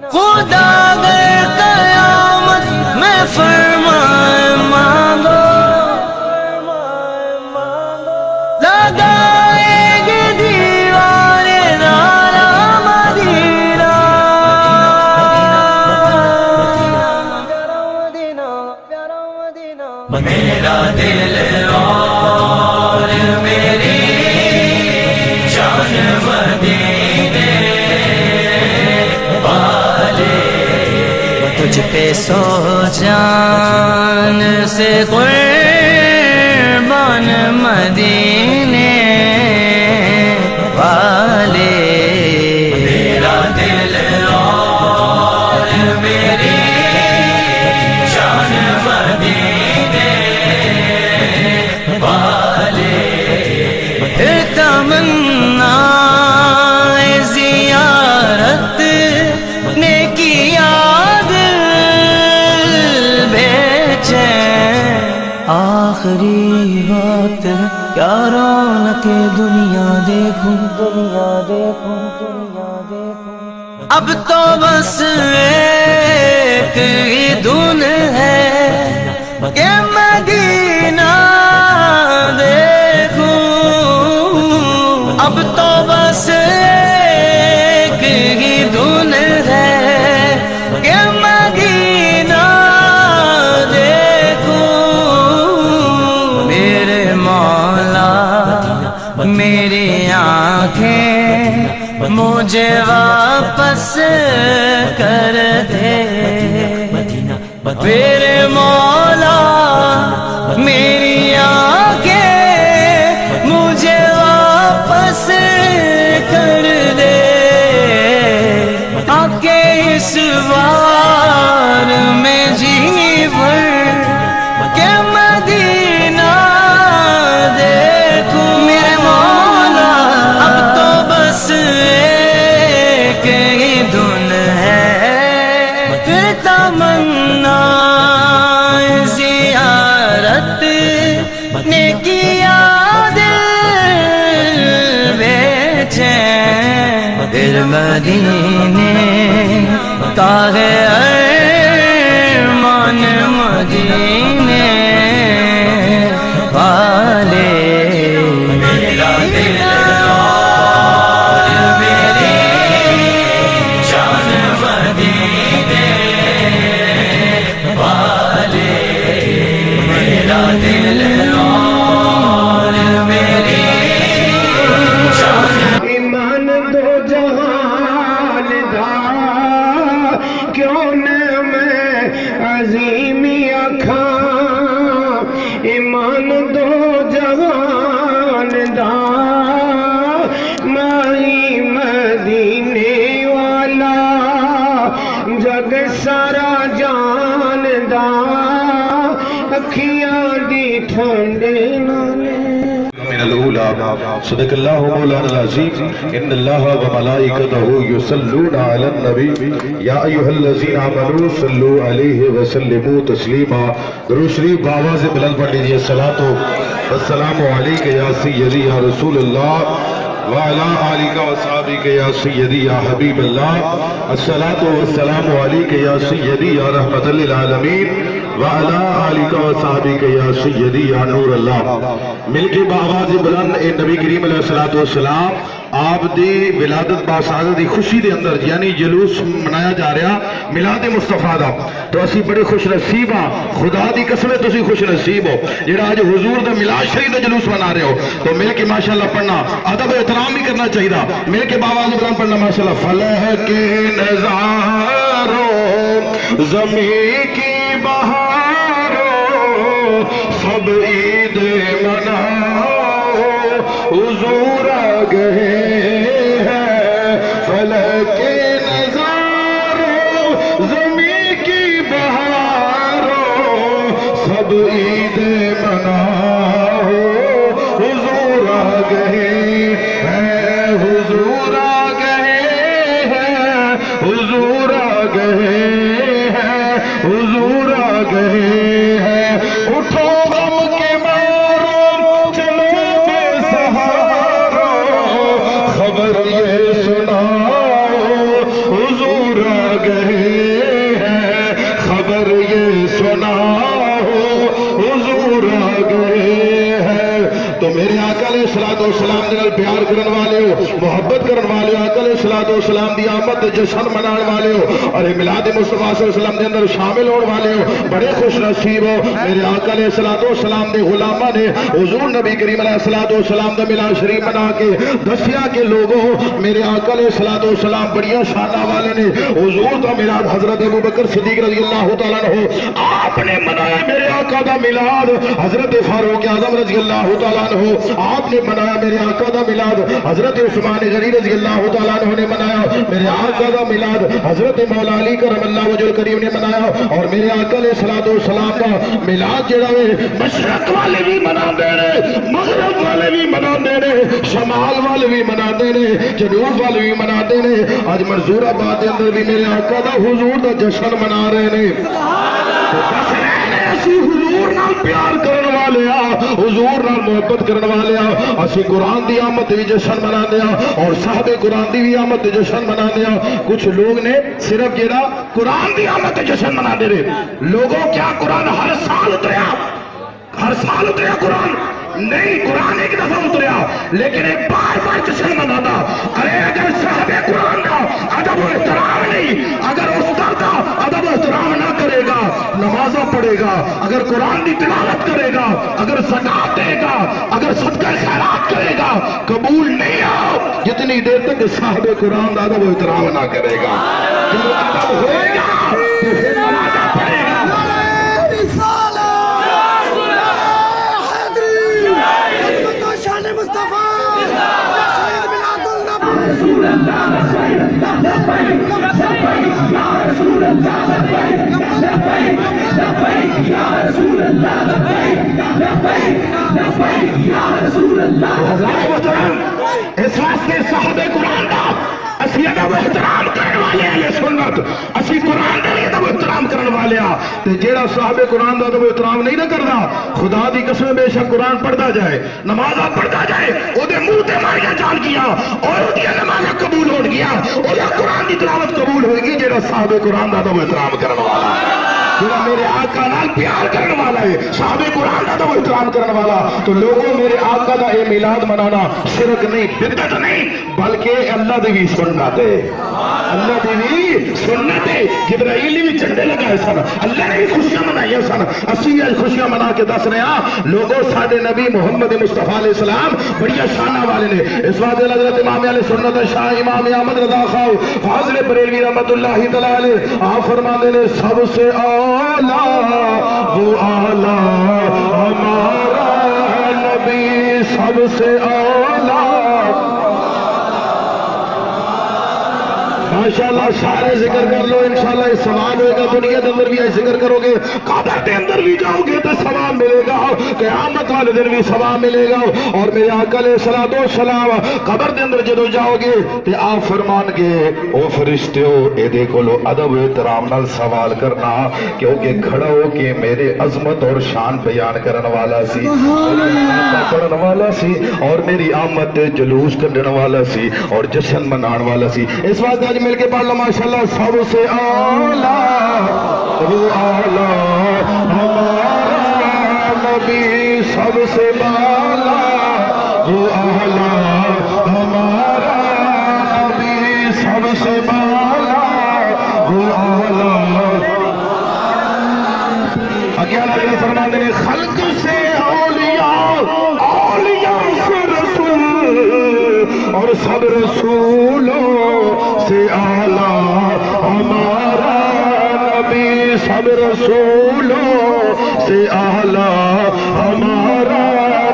خدا اگر قیامت میں فرمائے مانگو لگائے گے دیوانے نعرہ مدینہ میرا دل اور میری جان مدینے والے تجھ پہ سو جان سے قربان مدینے والے میرا دل اور میری جان مدینے والے تمنا زیارت نے کیا دل بے چین آخری وقت کیا رونق دنیا دیکھوں دنیا دیکھوں دنیا دیکھوں اب تو بس ایک ہی دھن ہے کہ مدینہ دیکھوں اب تو بس ایک ہی دھن ہے کہ مدینہ دیکھوں میرے مولا میری آنکھیں مجھے واپس کر دے میرے مولا میری آنکھیں مجھے واپس کر دے آکے اس بار میں جی بھر کہ مدینہ دیکھوں میرے مولا اب تو بس ایک ہی دھن ہے پھر تمنا زیارت نے کیا دل بے چین دل مدینے کا ہے ارمان مدینے والے میرا دل اور میری جان مدینے والے میرا دل اور میری جان ایمان دو جہان دا کیوں نہ میں عظیمی اکھاں ایمان دو جہان دا مائی مدینے والا جگ سارا جان دا اکھیاں دی ٹھنڈے نالے من الأولى صدق الله مولانا العظيم إن الله وملائكته يصلون على النبي يا أيها الذين آمنوا صلوا عليه وسلموا تسليما درود شریف بآواز بلند پڑھ لیجئے الصلاة والسلام عليك يا سيدي يا رسول الله وعلى آلك وصحابك يا سيدي يا حبيب الله الصلاة والسلام عليك يا سيدي يا رحمة للعالمين وعلى آلك وصحابك يا سيدي يا نور الله مل کے بآواز بلند اے نبی کریم علیہ السلام آپ دی ولادت باسعادت دی خوشی دے اندر یعنی جلوس منایا جا رہا میلاد مصطفیٰ دا تو اسی بڑے خوش نصیب ہاں خدا دی قسم تسی خوش نصیب ہو جڑا آج حضور دا میلاد شریف دا جلوس منا رہے ہو تو مل کے ماشاءاللہ پڑھنا ادب و احترام بھی کرنا چاہیے مل کے بآواز بلند پڑھنا ماشاءاللہ فلح کے نظاروں زمین کی بہاروں سب عید مناؤ حضور آ گئے ہیں فلک کے نظاروں زمین کی بہاروں سب عید مناؤ حضور آ گئے ہیں حضور آ گئے ہیں حضور آ گئے ہیں حضور آ گئے ہیں اٹھو غم کے مارو چلو بے سہارو خبر یہ سناؤ حضور آ گئے ہیں خبر یہ سنا ہو حضور آ گئے ہیں تو میرے آقا علیہ السلام دے نال پیار کرن والے ہو محبت کرن والے ہو آقا علیہ السلام دی آمد جشن منان والے ہو اور میلاد مصطفیٰ صلی اللہ علیہ وسلم دے اندر شامل ہون والے ہو بڑے خوش نصیب ہو میرے آقا علیہ السلام دے غلاماں نے حضور نبی کریم علیہ السلام دا میلاد شریف منا کے دسیا کہ لوگوں میرے آقا علیہ السلام بڑیاں شانہ والے نے حضور دا میلاد حضرت ابوبکر صدیق رضی اللہ تعالیٰ عنہ آپ نے منایا میرے آقا دا میلاد حضرت فاروق اعظم رضی اللہ تعالیٰ عنہ آپ نے منایا میرے آقا دا میلاد حضرت عثمان غنی رضی اللہ تعالیٰ عنہ نے منایا میرے آقا دا میلاد حضرت مولا علی کرم اللہ وجہ الکریم نے منایا اور میرے آقا علیہ السلام دا میلاد جڑا ہے مشرق والے بھی منا دے رہے مغرب والے بھی منا دے رہے شمال والے بھی منا دے رہے جنوب والے بھی منا دے رہے آج منظور آباد اندر بھی میرے آقا دا حضور دا جشن منا رہے ہیں بس رہنے اسی حضور نال پیار کرن والے حضور نال محبت کرن والے اسی قرآن دی آمد دی جشن منا دیا اور صاحب قرآن دی بھی آمد دی جشن منا دیا کچھ لوگ نے صرف جیڑا قرآن دی آمد دی جشن منا دے رہے لوگوں کیا قرآن ہر سال اتریا قرآن نہیں قرآن ایک دفعہ اتریا لیکن ایک بار جشن مناتا ارے اگر صاحب قرآن کا ادب و احترام نہیں اگر استاد کا ادب و احترام نہ کرے گا نمازہ پڑھے گا اگر قرآن کی تلاوت کرے گا اگر زکات دے گا اگر صدقہ خیرات کرے گا قبول نہیں آؤ جتنی دیر تک صاحب قرآن کا ادب و احترام نہ کرے گا جب ادب ہوئے گا تو پھر نمازہ پڑھے گا اس واسطے صاحب قرآن کا اسی ادب احترام کرنے والے ہیں سنت اسی قرآن کا ادب احترام کرنے والے ہیں جیڑا صاحب قرآن کا ادب احترام نہیں نہ کرنا خدا دی قسم بے شک قرآن پڑھتا جائے نمازہ پڑھتا جائے او دے منہ تے ماریاں جان گیا اور او دی نمازہ قبول ہو گیا او دا قرآن دی تلاوت قبول ہوئے گی جیڑا صاحب قرآن کا ادب احترام کرنے والا جیڑا میرے آقا نال پیار کرنے والا ہے صاحب قرآن کا ادب احترام کرنے والا تو لوگوں میرے آقا دا اے میلاد منانا شرک نہیں بدعت نہیں بلکہ اللہ دی بھی سنت ہے اللہ دی بھی سنت ہے جبرائیل بھی جھنڈے لگائے سن اللہ نے بھی خوشیاں منائی سن اسی آج خوشیاں منا کے دس رہے ہیں لوگوں ساڈے نبی محمد مصطفیٰ علیہ السلام بڑی شانہ والے نے اس واسطے حضرت امام علیہ سنت شاہ امام احمد رضا خاؤ فاضل بریلوی رحمۃ اللہ تعالی علیہ آپ فرماتے ہیں سب سے اعلیٰ وہ اعلیٰ ہمارا نبی سب سے اعلیٰ ماشاءاللہ سارے ذکر کر لو انشاءاللہ اس ثواب ہوئے گا دنیا کے اندر بھی ذکر کرو گے قبر کے اندر بھی جاؤ گے تو ثواب ملے گا قیامت والے دن بھی ثواب ملے گا اور میرے آقا علیہ السلام قبر کے اندر جدو جاؤ گے تو آپ فرمان گے او فرشتے ہو اے دیکھو لو ادب احترام نال سوال کرنا کیونکہ کھڑا ہو کے میرے عظمت اور شان بیان کرنے والا سی پڑھن والا سی اور میری آمد جلوس کرنے والا سی اور جشن منان والا سی اس واسطے آج مل کے پڑھ لو ماشاءاللہ سب سے اعلیٰ وہ اعلیٰ ہمارا نبی سب سے بالا وہ اعلیٰ ہمارا نبی سب سے بالا وہ اعلیٰ اگیارہ کے فرماتے ہیں خلق سے اولیاء اولیاء سے رسول اور سب رسولوں سے اعلیٰ ہمارا نبی سب رسولوں سے اعلیٰ ہمارا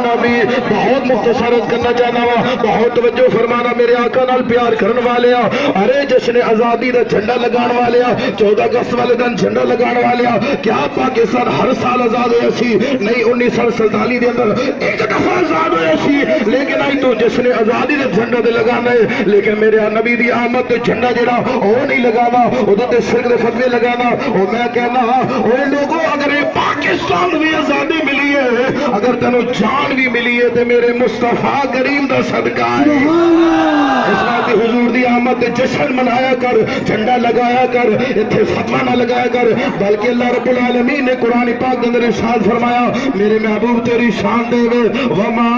نبی بہت مختصرت کرنا چاہنا ہوا بہت توجہ فرمانا میرے آقا نال پیار کرن والے ارے جشن آزادی دا جھنڈا لگان والے 14 اگست والے دن جھنڈا لگان والے کیا پاکستان ہر سال آزاد ہویا سی نہیں 1947 دے اندر ایک دفعہ آزاد ہویا سی لیکن آئی تو جشن آزادی دا جھنڈا دے لگانا ہے لیکن میرے نبی دی آمد تے جھنڈا جڑا وہ نہیں لگانا ادھر تے سرک دے فتوے لگانا اور میں کہنا وہ لوگوں اگر پاکستان بھی آزادی ملی ہے اگر تینوں جان بھی ملی ہے تے میرے مصطفیٰ کریم دا صدقہ ہے اس وقت حضور دی آمد دے جشن منایا کر جھنڈا لگایا کر اتھے فتوہ نہ لگایا کر بلکہ اللہ رب العالمین نے قرآن پاک کے اندر ارشاد فرمایا میرے محبوب تیری شان دے وے وما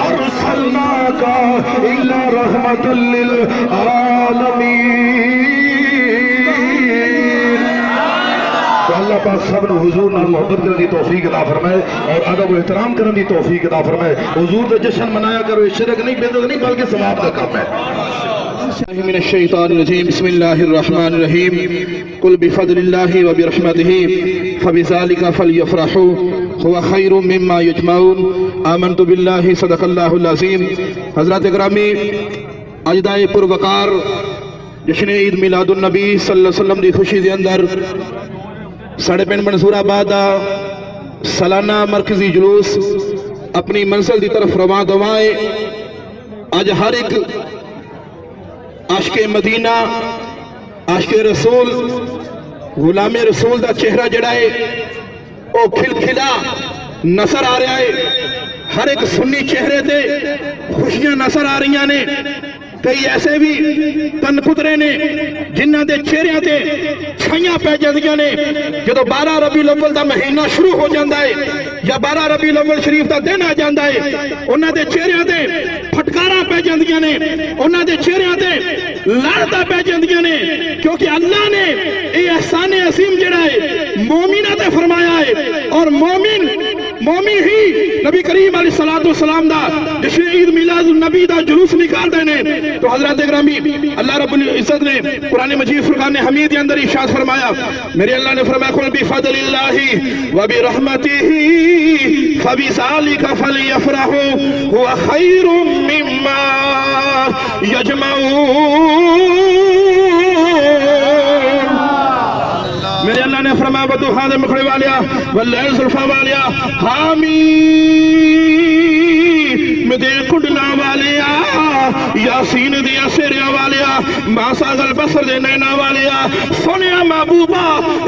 ارسلناک الا رحمت للعالمین تو اللہ پاک سب نے حضور نال محبت کرنے دی توفیق عطا فرمائے اور ادب و احترام کرنے دی توفیق عطا فرمائے حضور دا جشن منایا کرو شرک نہیں بدعت نہیں بلکہ ثواب کا کام ہے من الشیطان الرجیم بسم اللہ الرحمن الرحیم قل بفضل اللہ وبرحمته فبذلك فلیفرحوا هو خیر مما یجمعون آمنت باللہ صدق اللہ العظیم حضرات اکرامی اجدائے پروقار جشن عید میلاد النبی صلی اللہ علیہ وسلم دی خوشی دے اندر ساڑھے پنڈ منصور آباد سالانہ مرکزی جلوس اپنی منزل دی طرف رواں دوائے آج ہر ایک عاشق مدینہ عاشق رسول غلام رسول دا چہرہ جڑا ہے او کھل کھلا نظر آ رہا ہے ہر ایک سنی چہرے تے خوشیاں نظر آ رہی نے کئی ایسے بھی تن پترے نے جنہ دے چہریاں تے چھائیاں پہ جاندیاں نے جدو 12 ربیع الاول دا مہینہ شروع ہو جاندا ہے یا 12 ربیع الاول شریف دا دن آ جاندا ہے انہاں دے چہریاں تے پھٹکاراں پہ جاندیاں نے انہاں دے چہریاں تے لڑتا پہ جاندیاں نے کیونکہ اللہ نے اے احسان عظیم جڑا ہے مومنہ تے فرمایا ہے اور مومن ہی نبی کریم علیہ السلام دا جشن عید میلاد النبی دا جلوس نکال دینے تو حضرات اکرامی اللہ رب العزت نے قرآن مجید فرقان حمید کے اندر ارشاد فرمایا میرے اللہ نے فرمایا قل بفضل اللہ وبرحمتہ فبذلک فلیفرحوا هو خیر مما یجمعون میرے اللہ نے فرمایا بدوحا دے مکھڑے والیا واللیل زلفا والیا حامی مدے کڈنا والیا یاسین دیا سیریا والیا ماسا البصر دے نینا والیا سنیا محبوبہ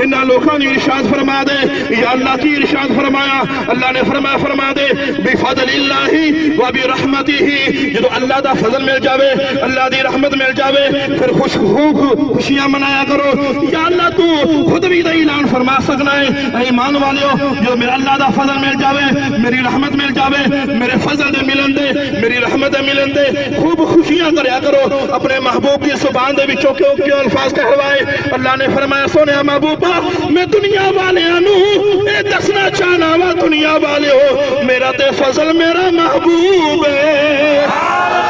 انہا لوکاں نے ارشاد فرما دے یا اللہ کی ارشاد فرمایا اللہ نے فرما دے بفضل اللہ و برحمتہ جدو اللہ دا فضل مل جاوے اللہ دی رحمت مل جاوے پھر خوشیاں منایا کرو یا اللہ تو خود بھی دا اعلان فرما سکنا ہے ایمان والیو جو میرا اللہ دا فضل مل جاوے میری رحمت مل جاوے میرے فضل دے ملن دے میری رحمت دے ملن دے خوب خوشیاں کریا کرو اپنے محبوب کی زبان دے وچوں کے الفاظ کہلوائے اللہ نے فرمایا سونیا محبوبہ میں دنیا والے انو اے دسنا چاہنا وا دنیا والے ہو میرا تے فضل میرا محبوب ہے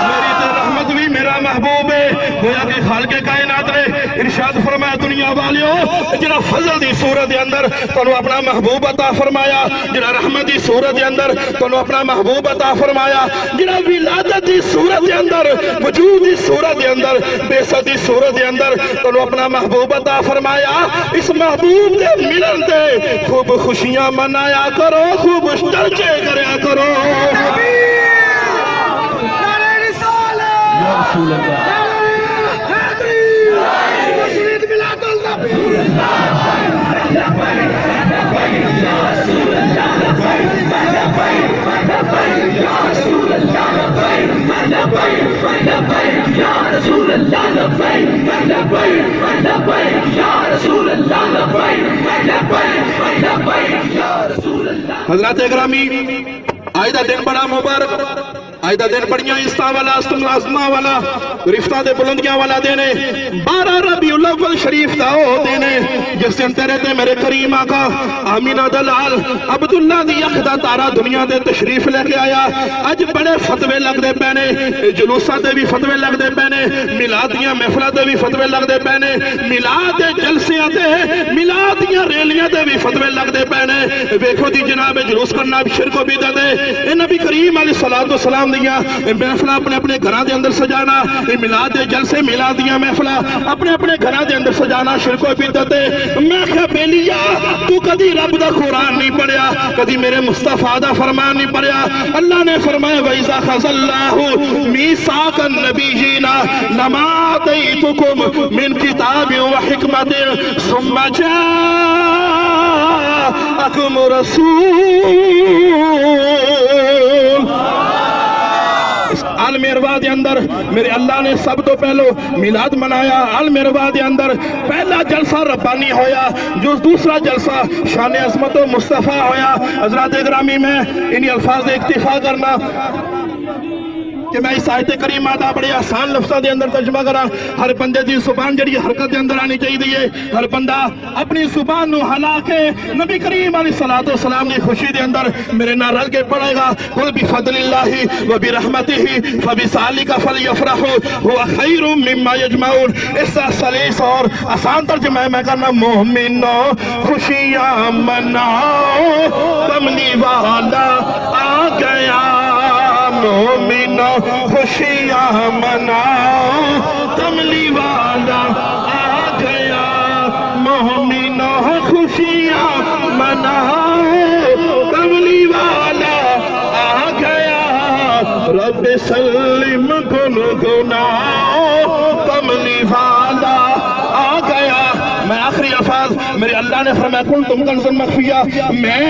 میری تے رحمت بھی میرا محبوب ہے گویا کہ خالق کائنات نے ارشاد فرمایا دنیا والے ہو جڑا فضل دی صورت دے اندر تانوں اپنا محبوب عطا فرمایا جڑا رحمت دی صورت دے اندر تانوں اپنا محبوب عطا فرمایا جڑا ولادت دی صورت دے اندر وجود دی صورت دے اندر بے ست دی صورت دے اندر تانوں اپنا محبوب عطا فرمایا اس محبوب دے ملن دے خوب خوشیاں منایا کرو خوب چرچے کریا کرو یا رسول اللہ حضرات اکرامی آئدہ دن بڑا مبارک آئدہ دن بڑیاں عزتہ والا استملازمہ والا رفتہ دے بلندیاں والا دینے 12 ربیع الاول شریف دا ہو دینے جس دن تیرے تے میرے کریم آقا آمینہ دلال عبداللہ دی اخدہ تارا دنیا دے تشریف لے کے آیا اج بڑے فتوے لگ دے پینے جلوسہ دے بھی فتوے لگ دے پینے میلادیاں محفلہ دے بھی فتوے لگ دے پینے میلاد جلسیاں دے میلادیاں ریلیاں دے بھی فتوے لگ دے پینے ویکھو دی جناب جلوس کرنا شرک و بدعت ہے نبی کریم علیہ السلام دیا محفلہ اپنے اپنے گھراں دے اندر سجانا میلاد دے جلسے میلادیاں محفلہ اپنے اپنے گھراں دے اندر سجانا شرک و بدعت ہے۔ میں کہا بیلیا تو کدی رب دا قرآن نہیں پڑھیا، کدی میرے مصطفیٰ دا فرمان نہیں پڑھیا۔ اللہ نے فرمایا وَإِذَا خَذَ اللَّهُ مِيثَاقَ النَّبِيِّينَ لَمَا آتَيْتُكُم مِّن كِتَابٍ وَحِكْمَةٍ ثُمَّ جَاءَكُمْ رَسُولٌ۔ اس عالم ارواح دے اندر میرے اللہ نے سب تو پہلو میلاد منایا، عالم ارواح دے اندر پہلا جلسہ ربانی ہویا، جو دوسرا جلسہ شان عظمت و مصطفیٰ ہویا۔ حضرات گرامی میں انہی الفاظ دے اکتفا کرنا کہ میں اس آیت کریمہ دا بڑے آسان لفظہ دے اندر ترجمہ کرا۔ ہر بندے دی زبان جڑی حرکت دے اندر آنی چاہیے، ہر بندہ اپنی زبان نو ہلا کے نبی کریم علیہ السلام دی خوشی دے اندر میرے نہ رل کے پڑھے گا قل بفضل اللہ وبرحمتہ فبذالک فلیفرحوا هو خیر مما یجمعون۔ اس کا سلیس اور آسان ترجمہ میں کرنا مومنو خوشیاں مناؤ کملی والا آ گیا، مومنو خوشیاں مناؤ کملی والا آ گیا، مومنو خوشیاں مناؤ کملی والا آ گیا، رب سلم گنگناؤ کملی والا آ گیا۔ میں آخری الفاظ میرے اللہ نے فرمایا کنتم کنزا مخفیہ، میں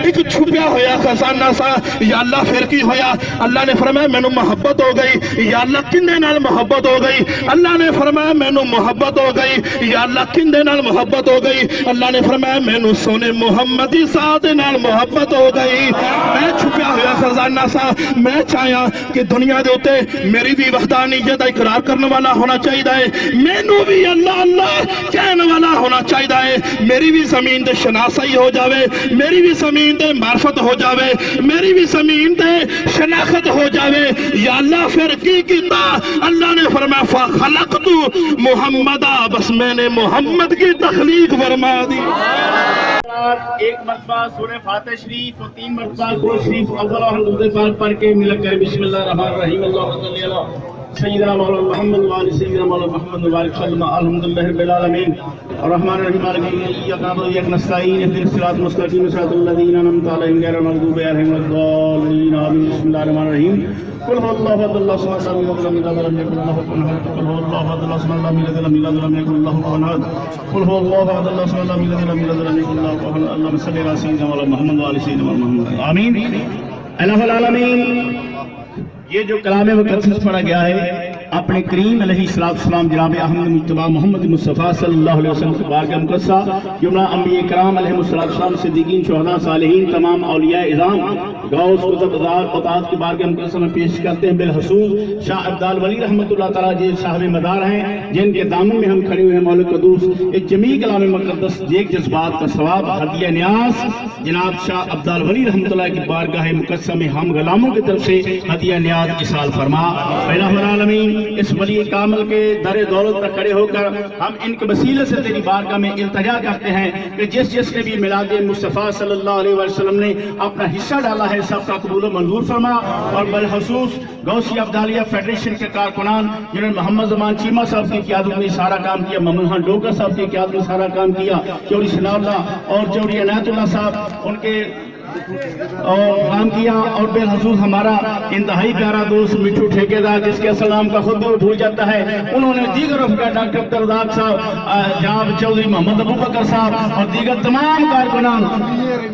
ایک چھپیا ہویا خزانہ سا، یا اللہ پھر کی ہویا؟ اللہ نے فرمایا میں نو محبت ہو گئی، یا اللہ کندے نال محبت ہو گئی؟ اللہ نے فرمایا میں نو محبت ہو گئی، یا اللہ کندے نال محبت ہو گئی؟ اللہ نے فرمایا میں نو سونے محمدی ساتھ نال محبت ہو گئی۔ میں چھپیا ہویا خزانہ سا، میں چاہیا کہ دنیا دے ہوتے میری بھی وحدانیت اقرار کرنے والا ہونا چاہیے، میں نو بھی اللہ اللہ کہنے والا ہونا چاہیے، میری بھی زمین تے شناسائی ہو جاوے، میری بھی زمین تے معرفت ہو جاوے، میری بھی زمین تے شناخت ہو جاوے۔ یا اللہ پھر کی کیتا؟ اللہ نے فرمایا فَخَلَقْتُ مُحَمَّدًا، بس میں نے محمد کی تخلیق فرما دی۔ ایک مرتبہ سورہ فاتح شریف اور 3 مرتبہ قرآن شریف اول اور درود پاک پڑھ کے مل کر بسم اللہ الرحمن الرحیم اللہم صلی علی سیدنا مولانا محمد وعلی سیدنا مولانا محمد وبارک وسلم الحمدللہ رب العالمین الرحمن الرحیم مالک یوم الدین ایاک نعبد و ایاک نستعین اهدنا الصراط المستقیم صراط الذین انعمت علیہم غیر المغضوب علیہم ولا الضالین آمین۔ بسم اللہ الرحمن الرحیم قل هو الله احد الله الصمد لم يلد ولم يكن له كفوا احد قل هو الله احد الله الصمد لم يلد ولم يكن له كفوا احد قل هو الله احد الله الصمد لم يلد ولم يكن له كفوا احد اللهم صل على سيدنا مولانا محمد وعلى سيدنا محمد آمین۔ الہ العالمین، یہ جو کلام مقدس پڑھا گیا ہے اپنے کریم علیہ السلام جناب احمد مجتبی محمد مصطفیٰ صلی اللہ علیہ وسلم کی بارگاہ مقدسہ جملہ انبیاء کرام علیہ السلام صدیقین شہداء صالحین تمام اولیاء اعظام غوث قطب ازار قطاعت کی بارگاہ مقدسہ میں پیش کرتے ہیں۔ بالخصوص شاہ عبدال ولی رحمۃ اللہ تعالیٰ جی صاحب مدار ہیں جن کے دامن میں ہم کھڑے ہوئے ہیں مولا قدوس ایک جمیع کلام مقدس ایک جذبات کا ثواب ہدیہ نیاز جناب شاہ عبدال ولی رحمۃ اللہ کی بارگاہ مقدسہ میں ہم غلاموں کی طرف سے ہدیہ نیاز اصال فرما۔ الہ العالمین، اس ولی کامل کے در دولت پر کھڑے ہو کر ہم ان کے وسیلے سے تیری بارگاہ میں التجا کرتے ہیں کہ جس نے بھی میلاد مصطفیٰ صلی اللہ علیہ وسلم نے اپنا حصہ ڈالا ہے سب کا قبول و منظور فرما، اور بالخصوص غوثیہ عبدالیہ فیڈریشن کے کارکنان جنہوں نے محمد زمان چیمہ صاحب کی قیادت میں سارا کام کیا، ممنوحان ڈوکر صاحب کی قیادت میں سارا کام کیا، چوری ثناء اللہ اور چوری عنایت اللہ صاحب ان کے اور کام کیا، اور بالخصوص ہمارا انتہائی پیارا دوست مٹھو ٹھیکیدار جس کے اصل نام کا خود بھی بھول جاتا ہے، انہوں نے دیگر افکار ڈاکٹر عبدالرزاق صاحب، جناب چودھری محمد ابو بکر صاحب اور دیگر تمام کارکنان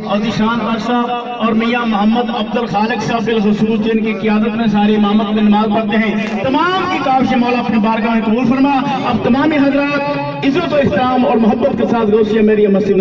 اور ذیشان بر صاحب اور میاں محمد عبد الخالق صاحب بالخصوص جن کی قیادت میں ساری امامت میں نماز پڑھتے ہیں، تمام کی کاوش مولا اپنے بارگاہ میں قبول فرما۔ اب تمامی حضرات عزت و احترام اور محبت کے ساتھ غوثیہ میری مسجد